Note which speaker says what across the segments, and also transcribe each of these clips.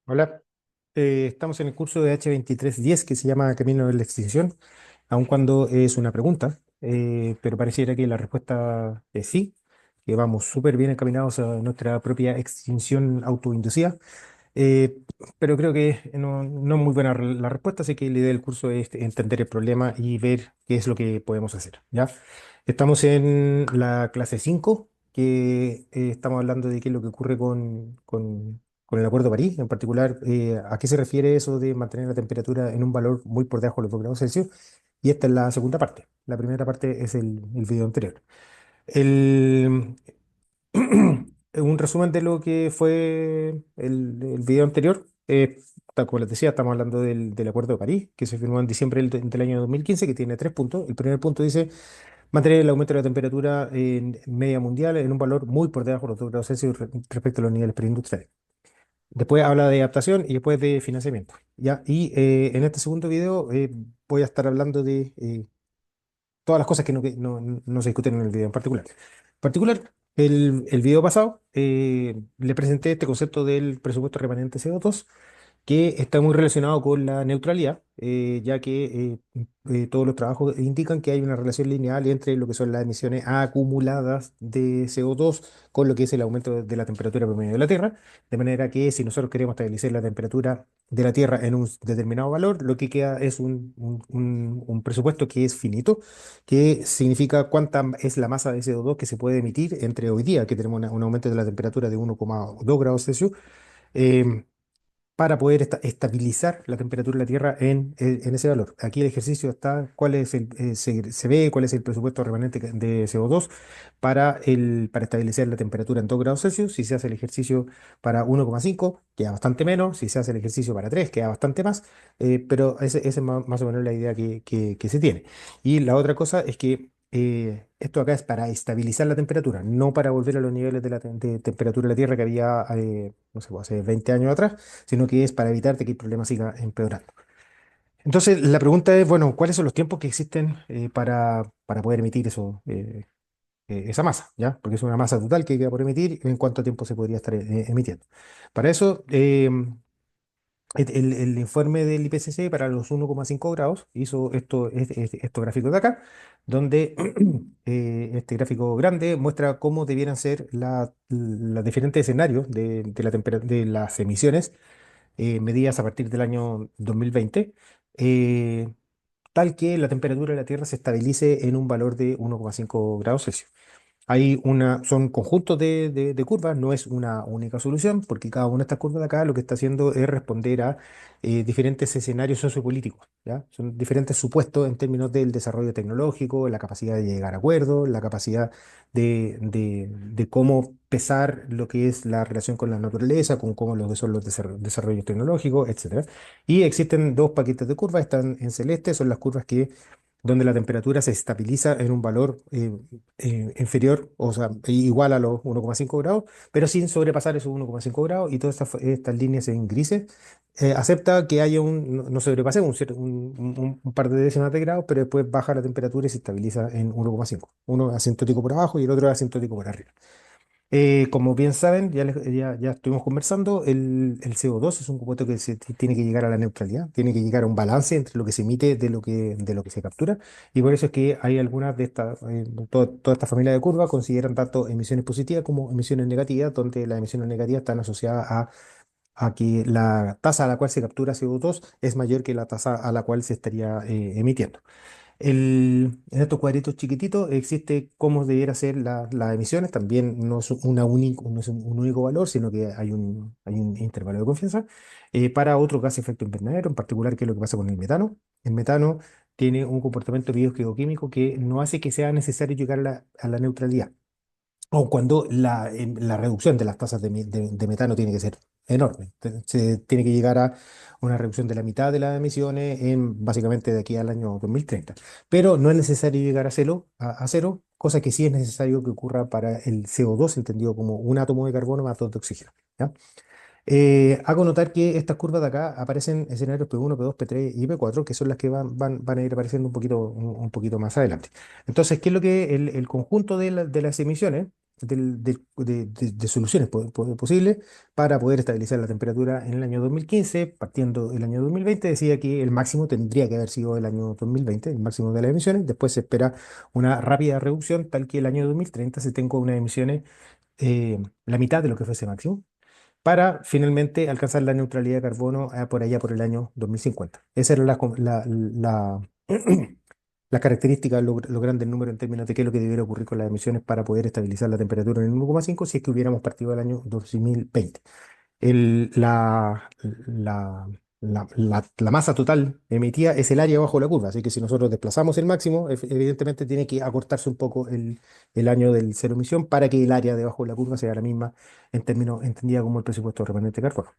Speaker 1: Hola, estamos en el curso de H2310 que se llama Camino de la Extinción, aun cuando es una pregunta, pero pareciera que la respuesta es sí, que vamos súper bien encaminados a nuestra propia extinción autoinducida, eh, pero creo que no es muy buena la respuesta, así que la idea del curso es entender el problema y ver qué es lo que podemos hacer, ¿ya? Estamos en la clase 5 que estamos hablando de qué es lo que ocurre con el Acuerdo de París, en particular, a qué se refiere eso de mantener la temperatura en un valor muy por debajo de los 2 grados Celsius, y esta es la segunda parte. La primera parte es el video anterior. El, un resumen de lo que fue el video anterior. Tal como les decía, estamos hablando del Acuerdo de París, que se firmó en diciembre del año 2015, que tiene 3 puntos. El primer punto dice mantener el aumento de la temperatura en media mundial en un valor muy por debajo de los 2 grados Celsius respecto a los niveles preindustriales. Después habla de adaptación y después de financiamiento. ¿Ya? Y en este segundo video voy a estar hablando de todas las cosas que no se discuten en el video en particular. En particular, el video pasado le presenté este concepto del presupuesto remanente CO2 que está muy relacionado con la neutralidad, ya que todos los trabajos indican que hay una relación lineal entre lo que son las emisiones acumuladas de CO2 con lo que es el aumento de la temperatura promedio de la Tierra, de manera que si nosotros queremos estabilizar la temperatura de la Tierra en un determinado valor, lo que queda es un presupuesto que es finito, que significa cuánta es la masa de CO2 que se puede emitir entre hoy día, que tenemos un aumento de la temperatura de 1,2 grados Celsius, em, para poder estabilizar la temperatura de la Tierra en ese valor. Aquí el ejercicio está, se ve cuál es el presupuesto remanente de CO2 para estabilizar la temperatura en 2 grados Celsius. Si se hace el ejercicio para 1,5, queda bastante menos. Si se hace el ejercicio para 3, queda bastante más. Pero esa es más o menos la idea que se tiene. Y la otra cosa es que esto acá es para estabilizar la temperatura, no para volver a los niveles de temperatura de la Tierra que había, no sé, pues, hace 20 años atrás, sino que es para evitar de que el problema siga empeorando. Entonces, la pregunta es, bueno, ¿cuáles son los tiempos que existen para poder emitir esa masa? ¿Ya? Porque es una masa total que queda por emitir, ¿en cuánto tiempo se podría estar emitiendo? Para eso, el informe del IPCC para los 1,5 grados hizo estos gráficos de acá, donde este gráfico grande muestra cómo debieran ser los diferentes escenarios de las emisiones medidas a partir del año 2020, eh, tal que la temperatura de la Tierra se estabilice en un valor de 1,5 grados Celsius. Son conjuntos de curvas, no es una única solución, porque cada una de estas curvas de acá lo que está haciendo es responder a diferentes escenarios sociopolíticos, ¿ya? Son diferentes supuestos en términos del desarrollo tecnológico, la capacidad de llegar a acuerdos, la capacidad de cómo pesar lo que es la relación con la naturaleza, con cómo lo que son los desarrollos tecnológicos, etcétera. Y existen dos paquetes de curvas, están en celeste, son las curvas donde la temperatura se estabiliza en un valor inferior, o sea, igual a los 1,5 grados, pero sin sobrepasar esos 1,5 grados, y todas estas líneas en grises acepta que haya no sobrepase un par de décimas de grados, pero después baja la temperatura y se estabiliza en 1,5. Uno asintótico por abajo y el otro asintótico por arriba. Como bien saben, ya estuvimos conversando, el CO2 es un compuesto que tiene que llegar a la neutralidad, tiene que llegar a un balance entre lo que se emite de lo que se captura, y por eso es que hay algunas de estas, toda esta familia de curvas consideran tanto emisiones positivas como emisiones negativas, donde las emisiones negativas están asociadas a que la tasa a la cual se captura CO2 es mayor que la tasa a la cual se estaría emitiendo. En estos cuadritos chiquititos existe cómo debiera ser las emisiones. También no es un único valor, sino que hay un intervalo de confianza para otros gases de efecto invernadero, en particular qué es lo que pasa con el metano. El metano tiene un comportamiento biogeoquímico que no hace que sea necesario llegar a la neutralidad, o cuando la reducción de las tasas de metano tiene que ser enorme. Se tiene que llegar a una reducción de la mitad de las emisiones básicamente de aquí al año 2030. Pero no es necesario llegar a cero, cosa que sí es necesario que ocurra para el CO2, entendido como un átomo de carbono más dos de oxígeno. ¿Ya? Hago notar que estas curvas de acá aparecen escenarios P1, P2, P3 y P4, que son las que van a ir apareciendo un poquito más adelante. Entonces, ¿qué es lo que el conjunto de las emisiones? de soluciones posibles para poder estabilizar la temperatura en el año 2015. Partiendo del año 2020, decía que el máximo tendría que haber sido el año 2020, el máximo de las emisiones. Después se espera una rápida reducción, tal que el año 2030 se tenga unas emisiones la mitad de lo que fue ese máximo, para finalmente alcanzar la neutralidad de carbono por allá por el año 2050. Esa era la característica, lo grande el número en términos de qué es lo que debiera ocurrir con las emisiones para poder estabilizar la temperatura en el 1,5 si es que hubiéramos partido del año 2020. El- la, la masa total emitida es el área bajo la curva, así que si nosotros desplazamos el máximo, evidentemente tiene que acortarse un poco el año del cero emisión para que el área debajo de la curva sea la misma en términos entendida como el presupuesto remanente de carbono.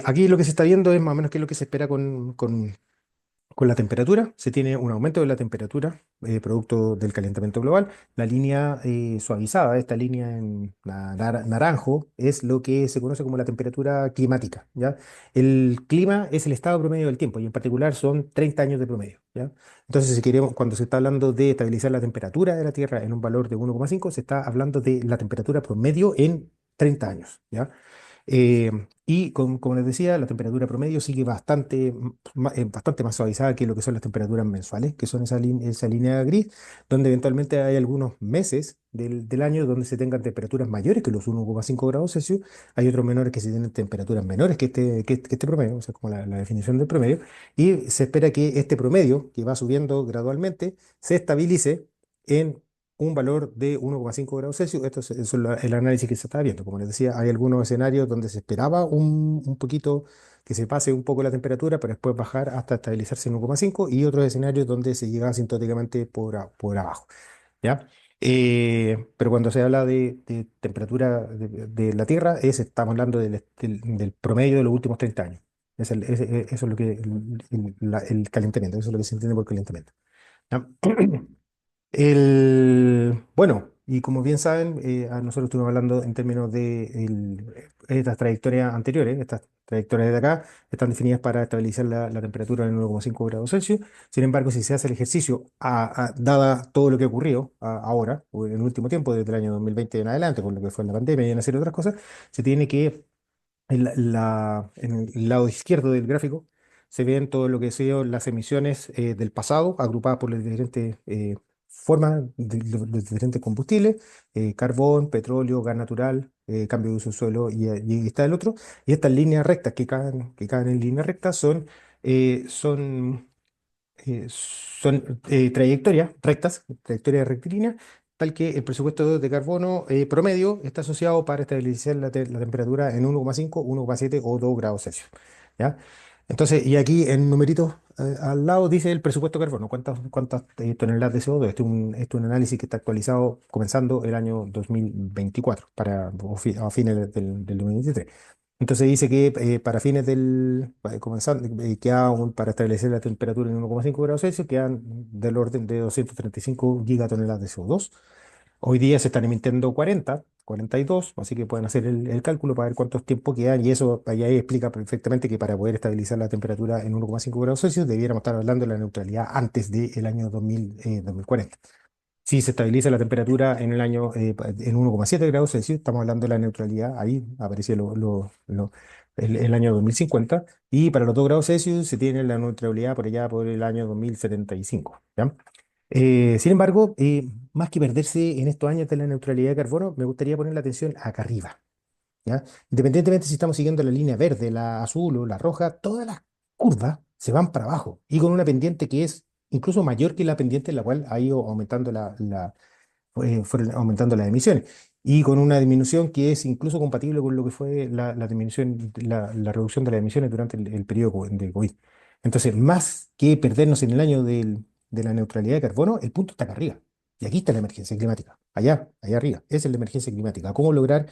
Speaker 1: Aquí lo que se está viendo es más o menos qué es lo que se espera con la temperatura. Se tiene un aumento de la temperatura producto del calentamiento global. La línea suavizada, esta línea en naranjo, es lo que se conoce como la temperatura climática, ¿ya? El clima es el estado promedio del tiempo y en particular son 30 años de promedio, ¿ya? Entonces, si queremos, cuando se está hablando de estabilizar la temperatura de la Tierra en un valor de 1,5, se está hablando de la temperatura promedio en 30 años, ¿ya? Y como les decía, la temperatura promedio sigue bastante más suavizada que lo que son las temperaturas mensuales, que son esa línea gris, donde eventualmente hay algunos meses del año donde se tengan temperaturas mayores que los 1,5 grados Celsius, hay otros menores que se tienen temperaturas menores que este promedio, o sea, como la definición del promedio, y se espera que este promedio, que va subiendo gradualmente, se estabilice en un valor de 1,5 grados Celsius. Esto es el análisis que se está viendo. Como les decía, hay algunos escenarios donde se esperaba un poquito que se pase un poco la temperatura, pero después bajar hasta estabilizarse en 1,5 y otros escenarios donde se llega asintóticamente por abajo. ¿Ya? Pero cuando se habla de temperatura de la Tierra, estamos hablando del promedio de los últimos 30 años. Eso es lo que el calentamiento, eso es lo que se entiende por calentamiento. ¿Ya? Bueno, y como bien saben, nosotros estuvimos hablando en términos de estas trayectorias anteriores. Estas trayectorias de acá están definidas para estabilizar la temperatura en 1,5 grados Celsius. Sin embargo, si se hace el ejercicio, dada todo lo que ocurrió ahora, o en el último tiempo, desde el año 2020 en adelante, con lo que fue la pandemia y una serie de otras cosas, se tiene que en el lado izquierdo del gráfico se ven todo lo que son las emisiones del pasado, agrupadas por las diferentes formas de diferentes combustibles, carbón, petróleo, gas natural, cambio de uso del suelo y está el otro. Y estas líneas rectas que caen en línea recta son trayectorias rectas, trayectorias rectilíneas, tal que el presupuesto de carbono promedio está asociado para estabilizar la temperatura en 1,5, 1,7 o 2 grados Celsius. ¿Ya? Entonces, y aquí en numeritos al lado dice el presupuesto de carbono, cuántas toneladas de CO2. Este es un análisis que está actualizado comenzando el año 2024, a fines del 2023. Entonces dice que para fines comenzando, para establecer la temperatura en 1,5 grados Celsius, quedan del orden de 235 gigatoneladas de CO2. Hoy día se están emitiendo 42, así que pueden hacer el cálculo para ver cuántos tiempos quedan, y eso ahí explica perfectamente que para poder estabilizar la temperatura en 1,5 grados Celsius debiéramos estar hablando de la neutralidad antes del año 2040. Si se estabiliza la temperatura en el año en 1,7 grados Celsius, estamos hablando de la neutralidad, ahí aparece el año 2050, y para los 2 grados Celsius se tiene la neutralidad por allá por el año 2075. ¿Ya? Sin embargo, más que perderse en estos años de la neutralidad de carbono, me gustaría poner la atención acá arriba. ¿Ya? Independientemente si estamos siguiendo la línea verde, la azul o la roja, todas las curvas se van para abajo y con una pendiente que es incluso mayor que la pendiente en la cual ha ido aumentando fueron aumentando las emisiones, y con una disminución que es incluso compatible con lo que fue la disminución, la reducción de las emisiones durante el periodo de COVID. Entonces, más que perdernos en el año de la neutralidad de carbono, el punto está acá arriba. Y aquí está la emergencia climática. Allá arriba. Esa es la emergencia climática. ¿Cómo lograr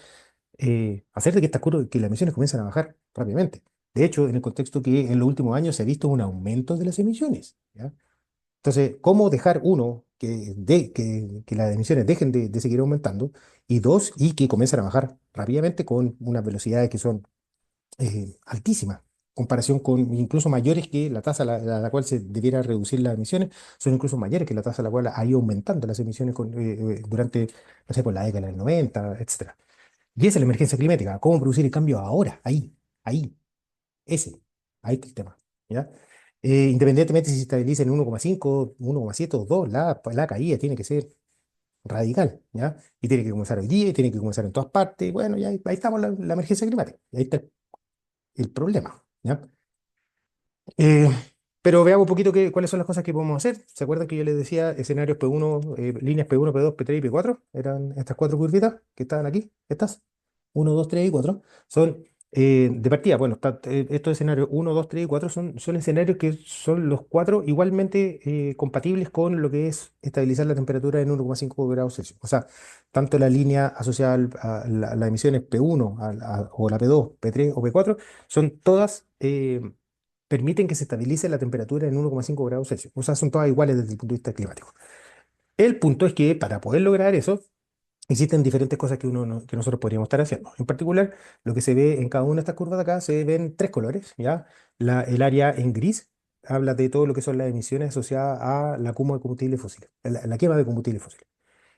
Speaker 1: hacer de que que las emisiones comiencen a bajar rápidamente? De hecho, en el contexto que en los últimos años se ha visto un aumento de las emisiones, ¿ya? Entonces, ¿cómo dejar uno que las emisiones dejen de seguir aumentando? Y dos, y que comiencen a bajar rápidamente con unas velocidades que son altísimas. comparación con incluso mayores que la tasa a la cual se debiera reducir las emisiones, son incluso mayores que la tasa a la cual ha ido aumentando las emisiones durante, no sé, por la década del 90, etcétera. Y esa es la emergencia climática. ¿Cómo producir el cambio ahora? Ahí, ese. Ahí está el tema. ¿Ya? Independientemente si se estabiliza en 1,5, 1,7 o 2, la caída tiene que ser radical, ¿ya? Y tiene que comenzar hoy día, y tiene que comenzar en todas partes. Bueno, ya ahí estamos la emergencia climática. Y ahí está el problema, ¿ya? Eh, pero veamos un poquito cuáles son las cosas que podemos hacer. ¿Se acuerdan que yo les decía escenarios P1, líneas P1, P2, P3 y P4? Eran estas cuatro curvitas que estaban aquí, estas. Uno, 2, 3 y 4. Son de partida, bueno, estos escenarios uno, 2, 3 y 4 son escenarios que son los cuatro igualmente compatibles con lo que es estabilizar la temperatura en 1,5 grados Celsius. O sea, tanto la línea asociada a las emisiones P1 o la P2, P3 o P4 son todas permiten que se estabilice la temperatura en 1,5 grados Celsius. O sea, son todas iguales desde el punto de vista climático. El punto es que para poder lograr eso, existen diferentes cosas que nosotros podríamos estar haciendo. En particular, lo que se ve en cada una de estas curvas de acá, se ven tres colores, ¿ya? El área en gris habla de todo lo que son las emisiones asociadas a la quema de combustibles fósiles, la quema de combustibles fósiles.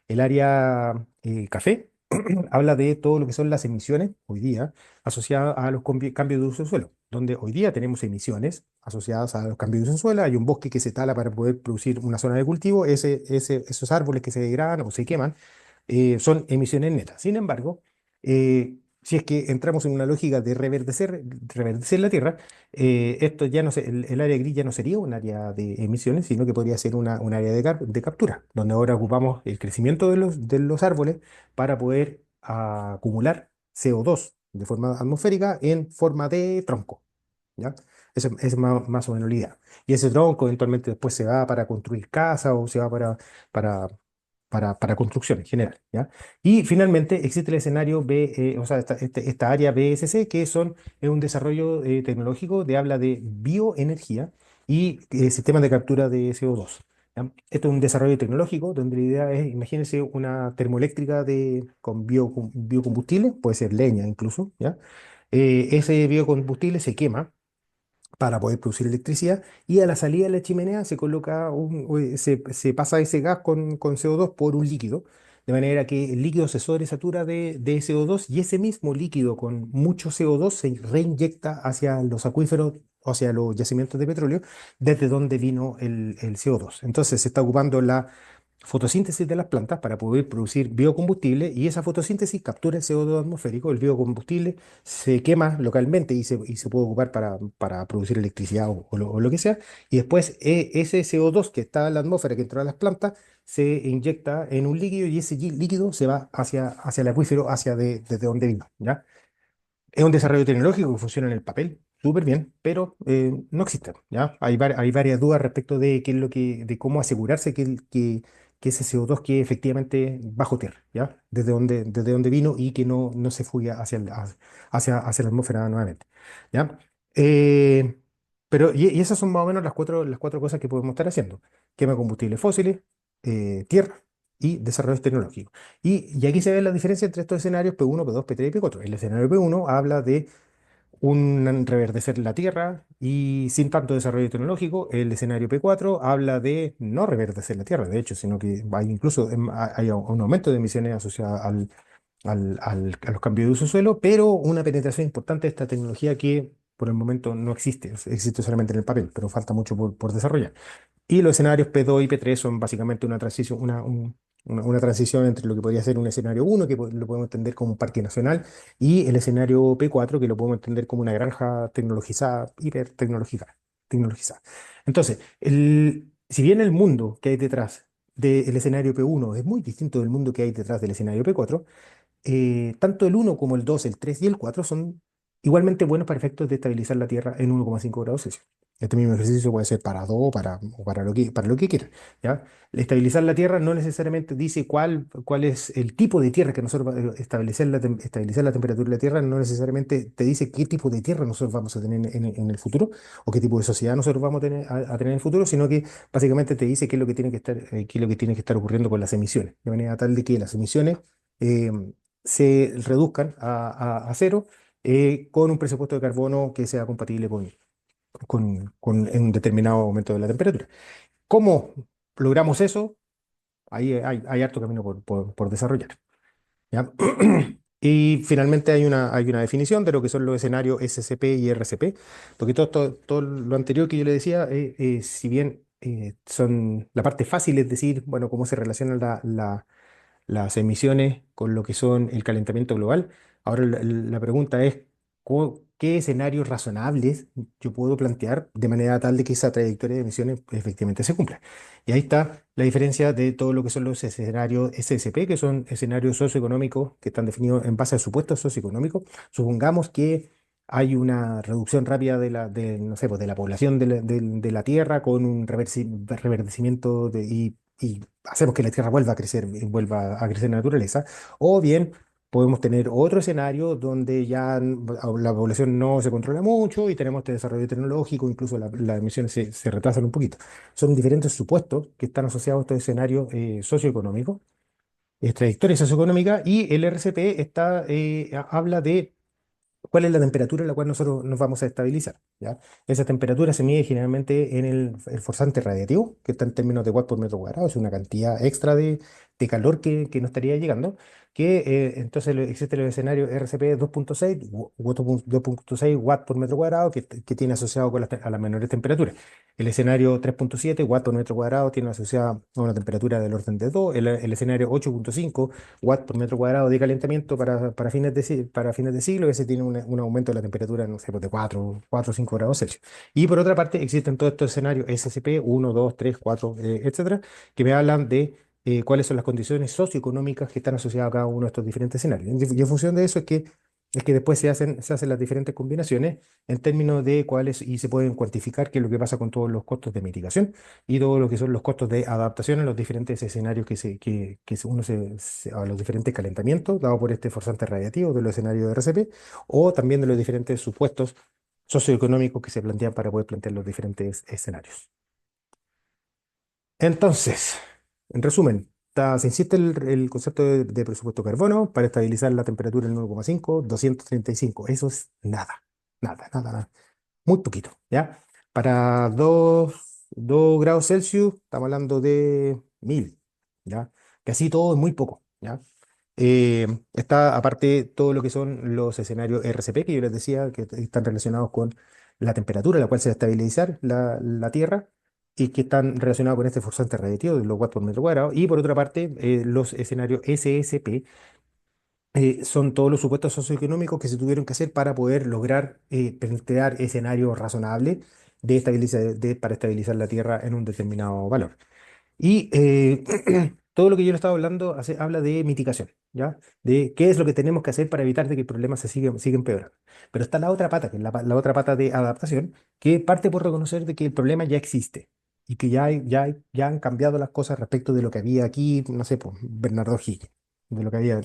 Speaker 1: El área café habla de todo lo que son las emisiones hoy día asociadas a los cambios de uso de suelo, donde hoy día tenemos emisiones asociadas a los cambios de uso de suelo. Hay un bosque que se tala para poder producir una zona de cultivo, esos árboles que se degradan o se queman son emisiones netas. Sin embargo, si es que entramos en una lógica de reverdecer la Tierra, esto ya no el área gris ya no sería un área de emisiones, sino que podría ser un área de captura, donde ahora ocupamos el crecimiento de los árboles para poder acumular CO2 de forma atmosférica en forma de tronco. ¿Ya? Esa es más o menos la idea. Y ese tronco eventualmente después se va para construir casas o se va para, para construcción en general, ¿ya? Y finalmente existe el escenario B, o sea, esta área BSC, es un desarrollo tecnológico de habla de bioenergía y sistemas de captura de CO2. ¿Ya? Esto es un desarrollo tecnológico donde la idea es, imagínense una termoeléctrica con biocombustible, puede ser leña incluso, ¿ya? Ese biocombustible se quema para poder producir electricidad y a la salida de la chimenea se coloca se pasa ese gas con CO2 por un líquido, de manera que el líquido se sobresatura de CO2 y ese mismo líquido con mucho CO2 se reinyecta hacia los acuíferos, o hacia los yacimientos de petróleo, desde donde vino el CO2. Entonces se está ocupando la fotosíntesis de las plantas para poder producir biocombustible y esa fotosíntesis captura el CO2 atmosférico, el biocombustible se quema localmente y se puede ocupar para producir electricidad o lo que sea, y después ese CO2 que está en la atmósfera, que entró a las plantas, se inyecta en un líquido y ese líquido se va hacia el acuífero, desde donde vino, ¿ya? Es un desarrollo tecnológico que funciona en el papel súper bien, pero no existe, ¿ya? Hay varias dudas respecto de qué es de cómo asegurarse que ese CO2 quede efectivamente bajo tierra, ¿ya? Desde donde vino y que no se fugue hacia la atmósfera nuevamente, ¿ya? Eh, y esas son más o menos las cuatro cosas que podemos estar haciendo. Quema de combustibles fósiles, tierra y desarrollo tecnológico. Y aquí se ve la diferencia entre estos escenarios P1, P2, P3 y P4. El escenario P1 habla de un reverdecer la tierra y sin tanto desarrollo tecnológico. El escenario P4 habla de no reverdecer la tierra, de hecho, sino que hay incluso hay un aumento de emisiones asociadas a los cambios de uso de suelo, pero una penetración importante de esta tecnología que por el momento no existe, existe solamente en el papel, pero falta mucho por desarrollar. Y los escenarios P2 y P3 son básicamente una transición entre lo que podría ser un escenario 1, que lo podemos entender como un parque nacional, y el escenario P4, que lo podemos entender como una granja tecnologizada, tecnologizada. Entonces, si bien el mundo que hay detrás del escenario P1 es muy distinto del mundo que hay detrás del escenario P4, tanto el uno como el 2 el 3 y el 4 son igualmente buenos para efectos de estabilizar la Tierra en 1,5 grados Celsius. Este mismo ejercicio puede ser para 2 o para lo que quieran, ¿ya? Estabilizar la Tierra no necesariamente dice cuál es el tipo de tierra que nosotros estabilizar la temperatura de la Tierra no necesariamente te dice qué tipo de tierra nosotros vamos a tener en el futuro o qué tipo de sociedad nosotros vamos a tener en el futuro, sino que básicamente te dice qué es lo que tiene que estar, qué es lo que tiene que estar ocurriendo con las emisiones, de manera tal de que las emisiones eh, se reduzcan a cero con un presupuesto de carbono que sea compatible con un determinado aumento de la temperatura. ¿Cómo logramos eso? Ahí hay harto camino por desarrollar. ¿Ya? Y finalmente hay una definición de lo que son los escenarios SCP y RCP, porque todo lo anterior que yo le decía, si bien son la parte fácil, es decir, bueno, cómo se relaciona las emisiones con lo que son el calentamiento global. Ahora la pregunta es, ¿qué escenarios razonables yo puedo plantear de manera tal de que esa trayectoria de emisiones efectivamente se cumpla? Y ahí está la diferencia de todo lo que son los escenarios SSP, que son escenarios socioeconómicos que están definidos en base a supuestos socioeconómicos. Supongamos que hay una reducción rápida no sé, pues, de la población de la Tierra con un reverdecimiento y hacemos que la Tierra vuelva a crecer, vuelva a crecer en la naturaleza, o bien podemos tener otro escenario donde ya la población no se controla mucho y tenemos este desarrollo tecnológico, incluso las emisiones se retrasan un poquito. Son diferentes supuestos que están asociados a estos escenarios socioeconómicos, trayectoria socioeconómica, y el RCP habla de cuál es la temperatura en la cual nosotros nos vamos a estabilizar, ¿ya? Esa temperatura se mide generalmente en el forzante radiativo, que está en términos de watts por metro cuadrado, es una cantidad extra de calor que nos estaría llegando, entonces existe el escenario RCP 2.6, 2.6 watts por metro cuadrado, que tiene asociado a las menores temperaturas. El escenario 3.7 watts por metro cuadrado tiene asociada a una temperatura del orden de 2, el escenario 8.5 watts por metro cuadrado de calentamiento para fines de siglo, ese tiene un aumento de la temperatura, no sé, pues de 4 o 5 grados Celsius. Y por otra parte, existen todos estos escenarios SCP 1, 2, 3, 4, etcétera, que me hablan de cuáles son las condiciones socioeconómicas que están asociadas a cada uno de estos diferentes escenarios. Y en función de eso es que después se hacen las diferentes combinaciones en términos de cuáles, y se pueden cuantificar qué es lo que pasa con todos los costos de mitigación y todo lo que son los costos de adaptación a los diferentes escenarios a los diferentes calentamientos dados por este forzante radiativo de los escenarios de RCP, o también de los diferentes supuestos socioeconómicos que se plantean para poder plantear los diferentes escenarios. Entonces, en resumen, se insiste el concepto de presupuesto carbono para estabilizar la temperatura en 9,5, 235. Eso es nada, nada, nada, nada. Muy poquito, ¿ya? Para 2 grados Celsius, estamos hablando de 1000, ¿ya? Casi todo es muy poco, ¿ya? Está aparte todo lo que son los escenarios RCP, que yo les decía, que están relacionados con la temperatura a la cual se va a estabilizar la Tierra y que están relacionados con este forzante radiativo de los watts por metro cuadrado. Y por otra parte, los escenarios SSP, son todos los supuestos socioeconómicos que se tuvieron que hacer para poder lograr plantear escenarios razonables para estabilizar la Tierra en un determinado valor. Y todo lo que yo le estaba hablando habla de mitigación, ¿ya? De qué es lo que tenemos que hacer para evitar de que el problema siga empeorando. Pero está la otra pata, que es la otra pata de adaptación, que parte por reconocer de que el problema ya existe y que ya han cambiado las cosas respecto de lo que había aquí, no sé, pues, Bernardo Higgins, de lo que había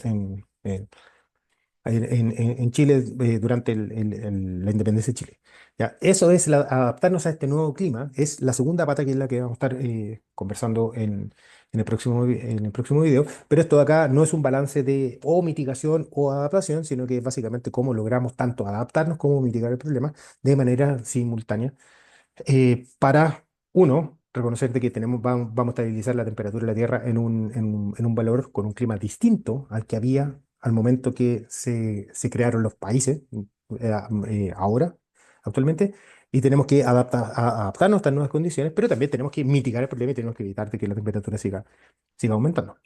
Speaker 1: en Chile durante la independencia de Chile. Ya, eso es adaptarnos a este nuevo clima, es la segunda pata, que es la que vamos a estar conversando en el próximo video, pero esto de acá no es un balance de o mitigación o adaptación, sino que es básicamente cómo logramos tanto adaptarnos como mitigar el problema de manera simultánea, para, uno, reconocer de que vamos a estabilizar la temperatura de la Tierra en un valor con un clima distinto al que había al momento que se crearon los países, ahora, actualmente, y tenemos que adaptarnos a estas nuevas condiciones, pero también tenemos que mitigar el problema y tenemos que evitar de que la temperatura siga aumentando.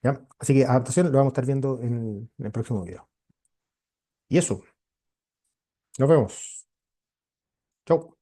Speaker 1: ¿Ya? Así que adaptación lo vamos a estar viendo en el próximo video. Y eso, nos vemos. Chau.